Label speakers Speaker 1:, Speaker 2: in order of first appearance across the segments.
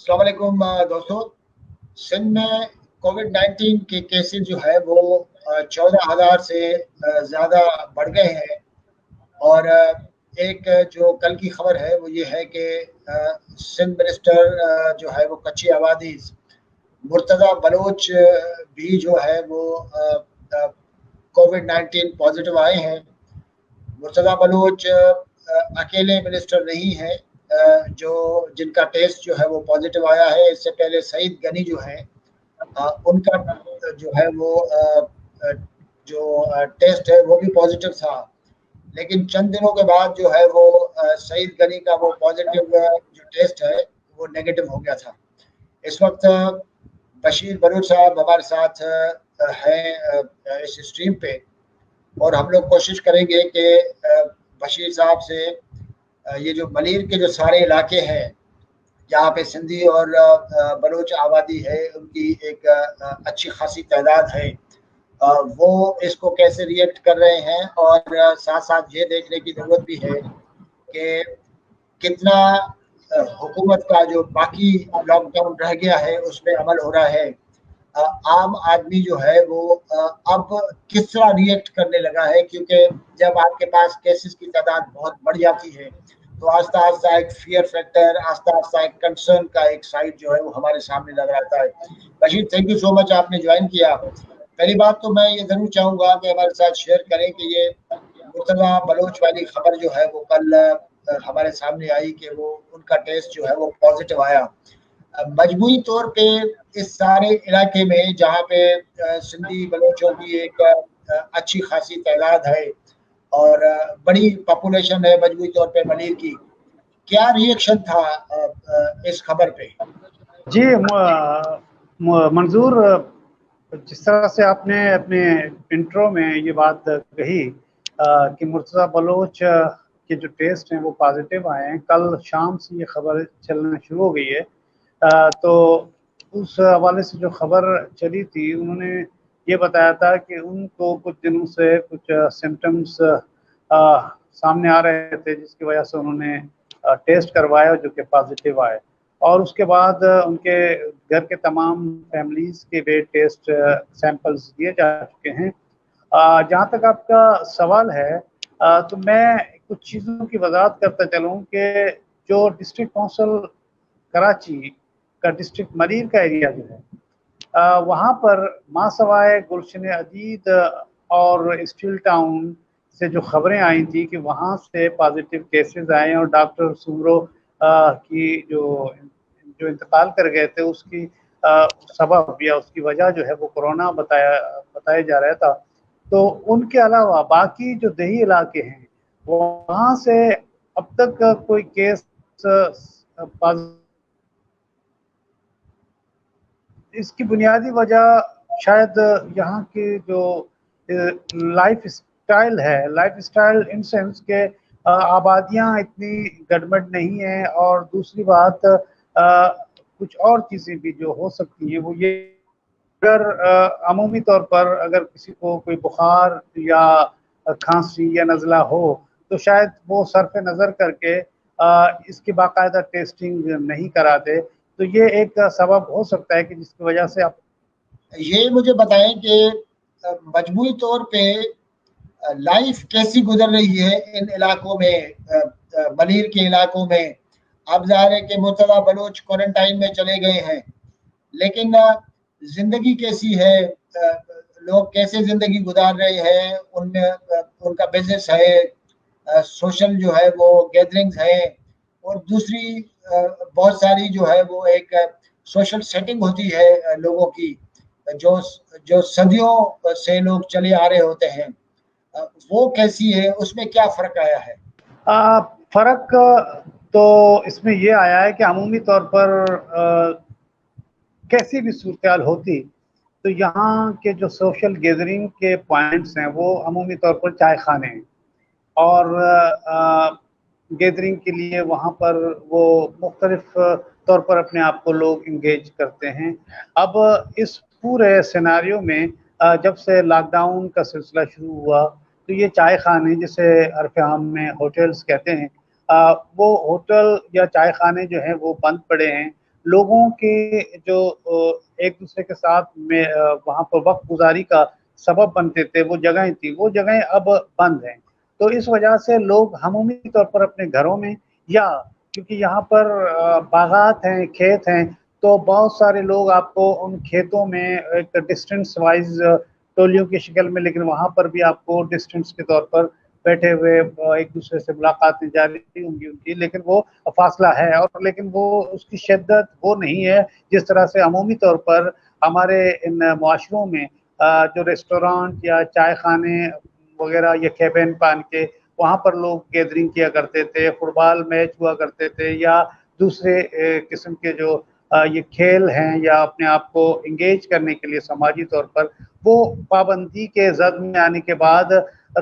Speaker 1: अस्सलाम वालेकुम दोस्तों। सिंध में कोविड-19 के केसेस जो है वो 14,000 से ज़्यादा बढ़ गए हैं। और एक जो कल की खबर है वो ये है कि सिंध मिनिस्टर जो है वो कच्ची आबादी मुर्तज़ा बलोच भी जो है वो कोविड-19 पॉजिटिव आए हैं। मुर्तज़ा बलोच अकेले मिनिस्टर नहीं है जो जिनका टेस्ट जो है वो पॉजिटिव आया है। इससे पहले सईद गनी जो है उनका जो है वो जो टेस्ट है वो भी पॉजिटिव था, लेकिन चंद दिनों के बाद जो है वो सईद गनी का वो पॉजिटिव जो टेस्ट है वो नेगेटिव हो गया था। इस वक्त बशीर बलूच साहब हमारे साथ हैं इस स्ट्रीम पे, और हम लोग कोशिश करेंगे कि बशीर साहब से ये जो मलीर के जो सारे इलाके हैं जहाँ पे सिंधी और बलोच आबादी है उनकी एक अच्छी खासी तादाद है, वो इसको कैसे रिएक्ट कर रहे हैं। और साथ साथ ये देखने की ज़रूरत भी है कि कितना हुकूमत का जो बाकी लॉकडाउन रह गया है उसमें अमल हो रहा है। आम आदमी जो है वो अब किस तरह रिएक्ट करने लगा है, क्योंकि जब आपके पास केसेस की तादाद बहुत बढ़ जाती है तो आस्ता आस्ता एक फियर फैक्टर, आस्ता आस्ता एक कंसर्न का एक साइड जो है वो हमारे सामने नजर आता है। Bashir, thank you so much, आपने ज्वाइन किया। पहली बात तो मैं ये जरूर चाहूँगा कि हमारे साथ शेयर करें कि ये मुर्तज़ा बलोच वाली खबर जो है वो कल हमारे सामने आई कि वो उनका टेस्ट जो है वो पॉजिटिव आया। मजबूरी तौर पे इस सारे इलाके में जहाँ पे सिंधी बलोचों की एक अच्छी खासी तादाद है और बड़ी पॉपुलेशन है मजबूरी तौर पे मलीर की, क्या रिएक्शन था इस खबर पे?
Speaker 2: जी मंजूर, जिस तरह से आपने अपने इंट्रो में ये बात कही कि मुर्तज़ा बलोच के जो टेस्ट हैं वो पॉजिटिव आए हैं, कल शाम से ये खबर चलना शुरू हो गई है। तो उस हवाले से जो खबर चली थी उन्होंने ये बताया था कि उनको कुछ दिनों से कुछ सिम्टम्स सामने आ रहे थे जिसकी वजह से उन्होंने टेस्ट करवाया जो कि पॉजिटिव आए, और उसके बाद उनके घर के तमाम फैमिलीज़ के भी टेस्ट सैंपल्स दिए जा चुके हैं। जहाँ तक आपका सवाल है तो मैं कुछ चीज़ों की वजाहत करता चलूँ कि जो डिस्ट्रिक्ट काउंसिल कराची का डिस्ट्रिक्ट मरीर का एरिया जो है वहाँ पर मासवाए गुलशन अदीद और स्टील टाउन से जो खबरें आई थी कि वहाँ से पॉजिटिव केसेस आए और डॉक्टर सुमरो की जो इंतकाल कर गए थे उसकी सबब या उसकी वजह जो है वो कोरोना बताया जा रहा था। तो उनके अलावा बाकी जो देही इलाके हैं वहाँ से अब तक कोई केस इसकी बुनियादी वजह शायद यहाँ की जो लाइफ स्टाइल इन सेंस के आबादियाँ इतनी गड़बड़ नहीं है, और दूसरी बात कुछ और चीज़ें भी जो हो सकती हैं वो ये, अगर अमूमी तौर पर अगर किसी को कोई बुखार या खांसी या नज़ला हो तो शायद वो सरफ नज़र करके इसकी बाकायदा टेस्टिंग नहीं कराते, तो ये एक सबब हो सकता है कि जिसकी वजह से आप
Speaker 1: ये मुझे बताएं कि मजबूरी तौर पे लाइफ कैसी गुजर रही है इन इलाकों में, मलीर के इलाकों में। अब ज़ाहिर है कि मुर्तज़ा बलोच क्वारंटाइन में चले गए हैं, लेकिन जिंदगी कैसी है, लोग कैसे जिंदगी गुजार रहे हैं, उनमें उनका बिजनेस है, सोशल जो है वो गैदरिंग्स है, और दूसरी बहुत सारी जो है वो एक सोशल सेटिंग होती है लोगों की जो जो सदियों से लोग चले आ रहे होते हैं, वो कैसी है, उसमें क्या फ़र्क आया है?
Speaker 2: फ़र्क तो इसमें ये आया है कि अमूमी तौर पर कैसी भी सूरत होती तो यहाँ के जो सोशल गैदरिंग के पॉइंट्स हैं वो अमूमी तौर पर चाय खाने हैं, और गैदरिंग के लिए वहाँ पर वो मुख्तलिफ तौर पर अपने आप को लोग इंगेज करते हैं। अब इस पूरे सिनारियो में जब से लॉकडाउन का सिलसिला शुरू हुआ तो ये चाय खाने, जिसे अरफ़ आम में होटल्स कहते हैं, वो होटल या चाय खाने जो हैं वो बंद पड़े हैं। लोगों के जो एक दूसरे के साथ में वहाँ पर वक्त गुजारी का सबब बनते थे, वो जगहें थी, वो जगहें अब बंद हैं। तो इस वजह से लोग हमूमी तौर पर अपने घरों में, या क्योंकि यहाँ पर बागात हैं, खेत हैं, तो बहुत सारे लोग आपको उन खेतों में एक डिस्टेंस वाइज टोलियों की शक्ल में, लेकिन वहाँ पर भी आपको डिस्टेंस के तौर पर बैठे हुए एक दूसरे से मुलाकातें जारी होंगी उनकी, लेकिन वो फासला है, और लेकिन वो उसकी शिद्दत वो नहीं है जिस तरह से अमूमी तौर पर हमारे इन मुआशरों में जो रेस्टोरेंट या चाय खाने वगैरह या कैबिन पान के वहाँ पर लोग गैदरिंग किया करते थे, फुटबॉल मैच हुआ करते थे, या दूसरे किस्म के जो ये खेल हैं, या अपने आप को इंगेज करने के लिए समाजी तौर पर, वो पाबंदी के जद में आने के बाद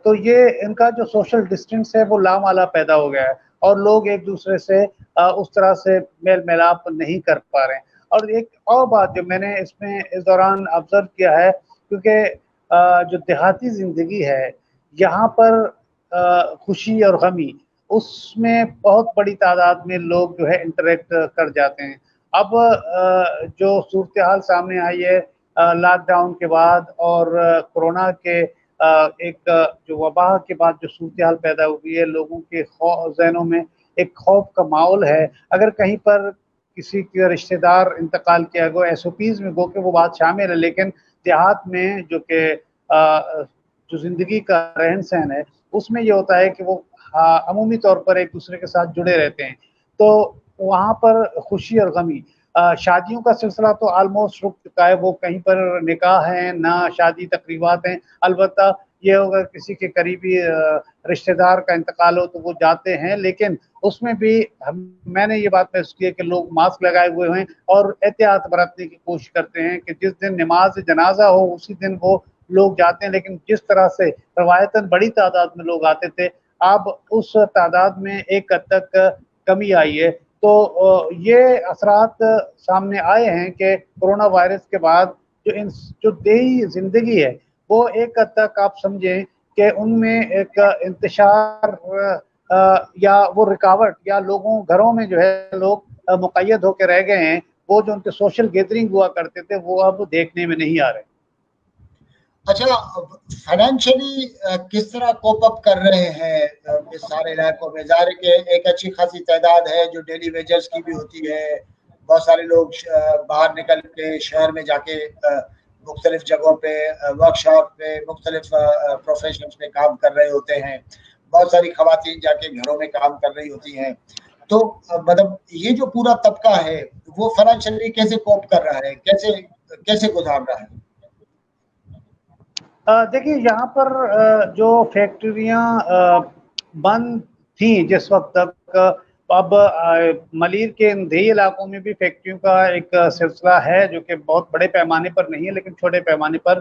Speaker 2: तो ये इनका जो सोशल डिस्टेंस है वो लामाला पैदा हो गया है, और लोग एक दूसरे से उस तरह से मेल मिलाप नहीं कर पा रहे हैं। और एक और बात जो मैंने इसमें इस दौरान ऑब्जर्व किया है, क्योंकि जो देहाती ज़िंदगी है यहाँ पर खुशी और गमी, उसमें बहुत बड़ी तादाद में लोग जो है इंटरेक्ट कर जाते हैं। अब जो सूरत हाल सामने आई है लॉकडाउन के बाद और कोरोना के एक जो वबा के बाद जो सूरत हाल पैदा हुई है, लोगों के ज़हनों में एक खौफ का माहौल है। अगर कहीं पर किसी के रिश्तेदार इंतकाल किया गया, SOPs में गो के वो बात शामिल है, लेकिन देहात में जो कि जो ज़िंदगी का रहन सहन है उसमें ये होता है कि वो अमूमी तौर पर एक दूसरे के साथ जुड़े रहते हैं। तो वहाँ पर खुशी और गमी, शादियों का सिलसिला तो आलमोस्ट रुक चुका है, वो कहीं पर निकाह हैं ना शादी तकरीबात हैं। अलबत्ता ये होगा किसी के करीबी रिश्तेदार का इंतकाल हो तो वो जाते हैं, लेकिन उसमें भी मैंने ये बात महसूस की है कि लोग मास्क लगाए हुए हैं और एहतियात बरतने की कोशिश करते हैं कि जिस दिन नमाज जनाजा हो उसी दिन वो लोग जाते हैं। लेकिन जिस तरह से रवायतन बड़ी तादाद में लोग आते थे, अब उस तादाद में एक हद तक कमी आई है। तो ये असरात सामने आए हैं कि कोरोना वायरस के बाद जो देही ज़िंदगी है वो एक हद तक आप समझें कि उनमें एक इंतशार या वो रुकावट, या लोगों घरों में जो है लोग मुक़य्यद होकर रह गए हैं, वो जो उनके सोशल गैदरिंग हुआ करते थे वो अब देखने में नहीं आ रहे।
Speaker 1: अच्छा, फाइनेंशियली किस तरह कोप अप कर रहे हैं इस सारे इलाकों में? ज़ाहिर है कि एक अच्छी खासी तादाद है जो डेली वेजर्स की भी होती है, बहुत सारे लोग बाहर निकल के शहर में जाके मुख्तलिफ जगहों पे वर्कशॉप पे मुख्तलिफ प्रोफेशंस में काम कर रहे होते हैं, बहुत सारी खवातीन जाके घरों में काम कर रही होती हैं। तो मतलब ये जो पूरा तबका है वो फाइनेंशियली कैसे कोप कर रहा है, कैसे कैसे गुजार रहा है?
Speaker 2: देखिए यहाँ पर जो फैक्ट्रियाँ बंद थी जिस वक्त तक, अब मलीर के अंधेरी इलाकों में भी फैक्ट्रियों का एक सिलसिला है जो कि बहुत बड़े पैमाने पर नहीं है, लेकिन छोटे पैमाने पर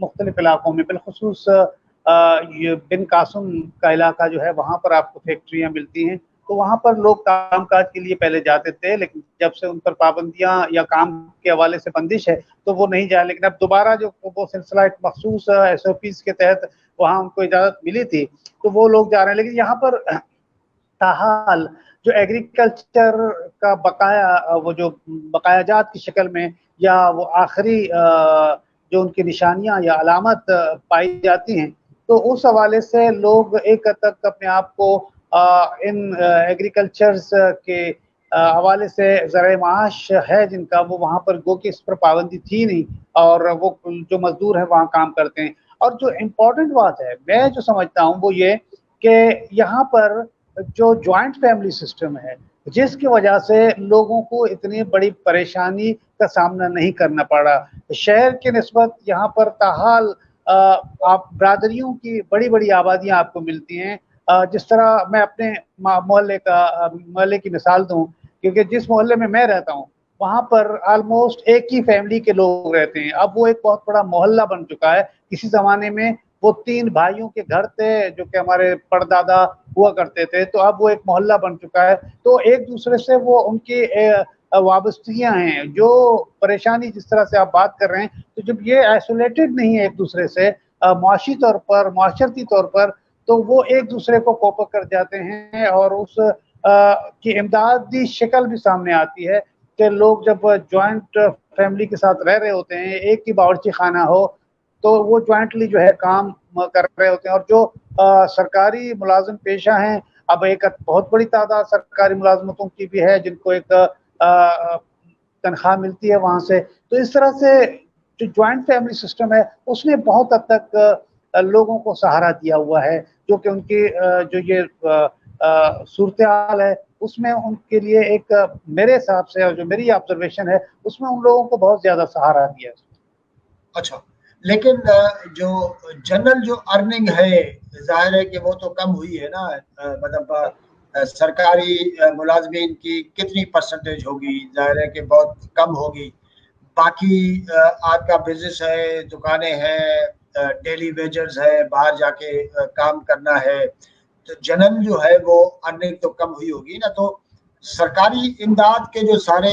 Speaker 2: मुख्तलिफ इलाकों में, बिलखुसूस ये बिन कासुम का इलाका जो है वहाँ पर आपको फैक्ट्रियाँ मिलती हैं। तो वहाँ पर लोग कामकाज के लिए पहले जाते थे, लेकिन जब से उन पर पाबंदियाँ या काम के हवाले से बंदिश है तो वो नहीं जाए। लेकिन अब दोबारा जो वो सिलसिला एक मखसूस SOPs के तहत वहाँ उनको इजाज़त मिली थी तो वो लोग जा रहे हैं। लेकिन यहाँ पर ताहाल जो एग्रीकल्चर का बकाया, वो जो बकायाजात की शक्ल में या वो आखिरी जो उनकी निशानियाँ या अलामत पाई जाती हैं, तो उस हवाले से लोग एक हद तक अपने आप को इन एग्रीकल्चर्स के हवाले से ज़राए माश है जिनका, वो वहाँ पर गो कि इस पर पाबंदी थी नहीं, और वो जो मजदूर हैं वहाँ काम करते हैं। और जो इम्पोर्टेंट बात है मैं जो समझता हूँ वो ये कि यहाँ पर जो जॉइंट फैमिली सिस्टम है जिसकी वजह से लोगों को इतनी बड़ी परेशानी का सामना नहीं करना पड़ा। शहर के निस्बत यहाँ पर ताहाल आप बरादरियों की बड़ी बड़ी आबादियाँ आपको मिलती हैं। जिस तरह मैं अपने मोहल्ले की मिसाल दूँ, क्योंकि जिस मोहल्ले में मैं रहता हूँ वहाँ पर ऑलमोस्ट एक ही फैमिली के लोग रहते हैं। अब वो एक बहुत बड़ा मोहल्ला बन चुका है। किसी ज़माने में वो 3 भाइयों के घर थे जो कि हमारे परदादा हुआ करते थे, तो अब वो एक मोहल्ला बन चुका है। तो एक दूसरे से वो उनकी वाबस्तगियाँ हैं, जो परेशानी जिस तरह से आप बात कर रहे हैं, तो जब ये आइसोलेटेड नहीं है एक दूसरे से मुआशी तौर पर, माशरती तौर पर, तो वो एक दूसरे को कोप अप कर जाते हैं और उस की इमदादी शक्ल भी सामने आती है کہ لوگ جب جوائنٹ فیملی کے ساتھ رہ رہے ہوتے ہیں، ایک ہی باورچی خانہ ہو تو وہ جوائنٹلی جو ہے کام کر رہے ہوتے ہیں. اور جو سرکاری ملازم پیشہ ہیں، اب ایک بہت بڑی تعداد سرکاری ملازمتوں کی بھی ہے جن کو ایک تنخواہ ملتی ہے وہاں سے. تو اس طرح سے جو جوائنٹ فیملی سسٹم ہے اس نے بہت حد تک لوگوں کو سہارا دیا ہوا ہے، جو کہ ان کی جو یہ صورتحال ہے اس میں ان کے لیے ایک میرے حساب سے اور جو میری آبزرویشن ہے اس میں ان لوگوں کو بہت زیادہ سہارا دیا.
Speaker 1: اچھا، لیکن جو جنرل جو ارننگ ہے ظاہر ہے کہ وہ تو کم ہوئی ہے نا. مطلب سرکاری ملازمین کی کتنی پرسنٹیج ہوگی؟ ظاہر ہے کہ بہت کم ہوگی. باقی آپ کا بزنس ہے، دکانیں ہیں، ڈیلی ویجرز ہے، باہر جا کے کام کرنا ہے، تو جنرل جو ہے وہ ارننگ تو کم ہوئی ہوگی نا. تو سرکاری امداد کے جو سارے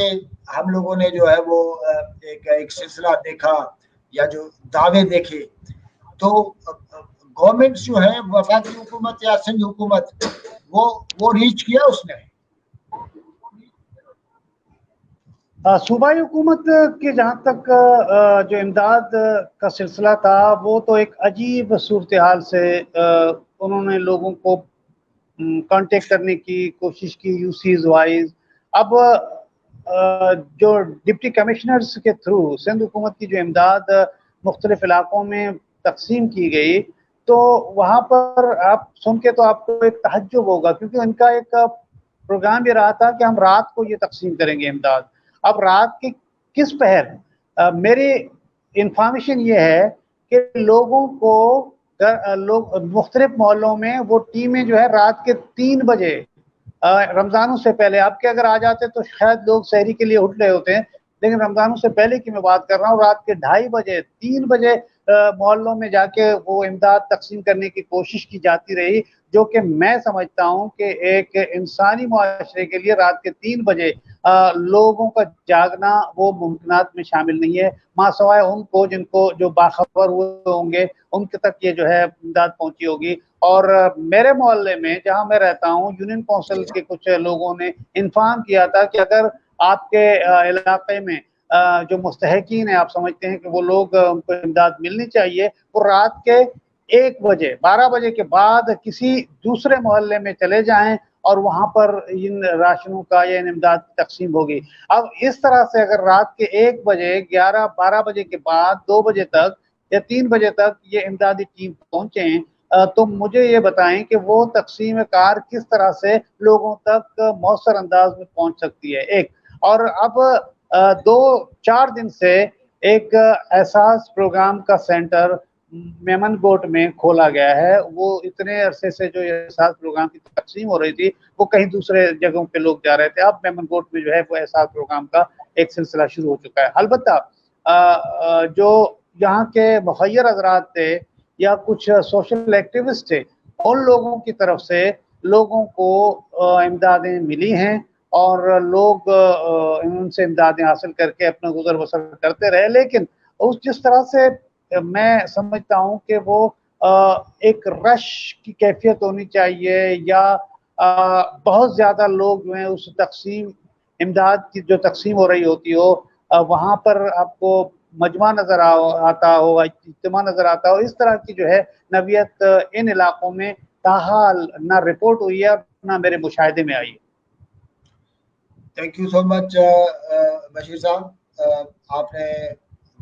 Speaker 1: ہم لوگوں نے جو ہے وہ ایک سلسلہ دیکھا یا جو دعوے دیکھے، تو گورنمنٹ جو ہے وفاقی حکومت یا سندھ حکومت وہ ریچ کیا اس نے؟
Speaker 2: صوبائی حکومت کے جہاں تک جو امداد کا سلسلہ تھا وہ تو ایک عجیب صورتحال سے انہوں نے لوگوں کو کانٹیکٹ کرنے کی کوشش کی یو سیز وائز. اب جو ڈپٹی کمشنرز کے تھرو سندھ حکومت کی جو امداد مختلف علاقوں میں تقسیم کی گئی، تو وہاں پر آپ سن کے تو آپ کو ایک تعجب ہوگا، کیونکہ ان کا ایک پروگرام یہ رہا تھا کہ ہم رات کو یہ تقسیم کریں گے امداد. اب رات کی کس پہر میری انفارمیشن یہ ہے کہ لوگوں کو مختلف محلوں میں وہ ٹیمیں جو ہے رات کے 3 بجے رمضانوں سے پہلے، آپ کے اگر آ جاتے تو شاید لوگ سحری کے لیے اٹھ رہے ہوتے ہیں، لیکن رمضانوں سے پہلے کی میں بات کر رہا ہوں، رات کے 2:30 بجے 3 بجے محلوں میں جا کے وہ امداد تقسیم کرنے کی کوشش کی جاتی رہی، جو کہ میں سمجھتا ہوں کہ ایک انسانی معاشرے کے لیے رات کے 3 بجے لوگوں کا جاگنا وہ ممکنات میں شامل نہیں ہے، ماں سوائے ان کو جن کو جو باخبر ہوئے ہوں گے ان کے تک یہ جو ہے امداد پہنچی ہوگی. اور میرے محلے میں جہاں میں رہتا ہوں، یونین کونسل کے کچھ لوگوں نے انفارم کیا تھا کہ اگر آپ کے علاقے میں جو مستحقین ہیں، آپ سمجھتے ہیں کہ وہ لوگ ان کو امداد ملنی چاہیے، وہ رات کے 1 بجے 12 بجے کے بعد کسی دوسرے محلے میں چلے جائیں اور وہاں پر ان راشنوں کا یا ان امداد کی تقسیم ہوگی. اب اس طرح سے اگر رات کے 1 بجے 11-12 بجے کے بعد 2 بجے تک یا 3 بجے تک یہ امدادی ٹیم پہنچیں، تو مجھے یہ بتائیں کہ وہ تقسیم کار کس طرح سے لوگوں تک مؤثر انداز میں پہنچ سکتی ہے. ایک اور اب 2-4 دن سے ایک احساس پروگرام کا سینٹر میمن گوٹ میں کھولا گیا ہے. وہ اتنے عرصے سے جو احساس پروگرام کی تقسیم ہو رہی تھی وہ کہیں دوسرے جگہوں پہ لوگ جا رہے تھے، اب میمن گوٹ میں جو ہے وہ احساس پروگرام کا ایک سلسلہ شروع ہو چکا ہے. البتہ جو یہاں کے مخیر حضرات تھے یا کچھ سوشل ایکٹیوسٹ تھے، ان لوگوں کی طرف سے لوگوں کو امدادیں ملی ہیں اور لوگ ان سے امدادیں حاصل کر کے اپنا گزر بسر کرتے رہے. لیکن جس طرح سے میں سمجھتا ہوں کہ وہ ایک رش کی کیفیت ہونی چاہیے یا بہت زیادہ لوگ جو ہیں اس تقسیم امداد کی جو تقسیم ہو رہی ہوتی ہو وہاں پر آپ کو مجمع نظر آتا ہو، اجتماع نظر آتا ہو، اس طرح کی جو ہے نوعیت ان علاقوں میں تاحال نہ رپورٹ ہوئی ہے نہ میرے مشاہدے میں آئی ہے.
Speaker 1: تھینک یو سو مچ بشیر صاحب. آپ نے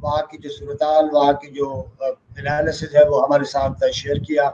Speaker 1: وہاں کی جو صورتحال، وہاں کی جو انالیسز ہے وہ ہمارے ساتھ شیئر کیا.